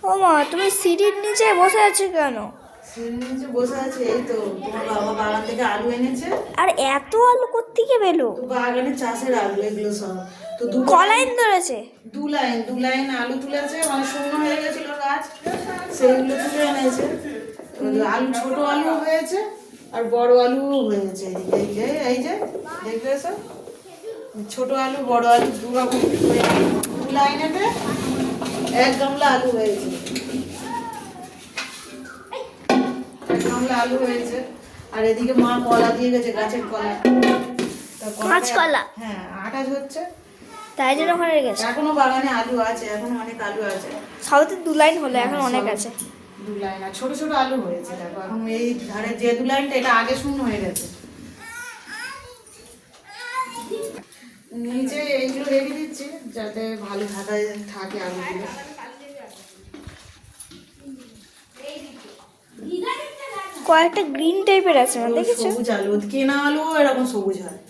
ও মা, তুমি সিঁড়ির নিচে বসে আছো কেন? সিঁড়ির নিচে বসে আছে, এই তো তোমার বাবা বাগান থেকে আলু এনেছে। আর এত আলু কোত্থেকে পেলো? তো বাগানে চাষের আলু এগুলো সব। তো কলাইন ধরেছে? দু লাইন আলু তুলেছে, মানে শূন্য হয়ে গেছিল গাছ, সেইগুলো তুলে এনেছে। আলু, ছোট আলু হয়েছে আর বড় আলু হয়েছে। এদিকে এই যে দেখবে এসব ছোট আলু বড় আলু দু রকম দু লাইনেতে এক গামলা আলু হয়েছে। এক গামলা আলু হয়েছে। আর এদিকে মা কলা দিয়ে গেছে, গাছের কলা। কাঁচকলা? হ্যাঁ, আটা হচ্ছে, তাই জন্য ওখানে রেখেছে। এখনো বাগানে আলু আছে, এখনো অনেক আলু আছে। সবতে 2 লাইন হলো, এখন অনেক আছে। দু লাইন আর ছোট ছোট আলু হয়েছে। দেখো এখন এই ধারে যে দু লাইনটা, এটা আগে শূন্য হয়ে গেছে। নিচে এইগুলো রেখে দিচ্ছি যাতে ভালো থাকে আলুগুলো। কয়েকটা গ্রিন টাইপের আছে না, দেখেছো? সবুজ আলু, কেনা আলু এরকম সবুজ হয়।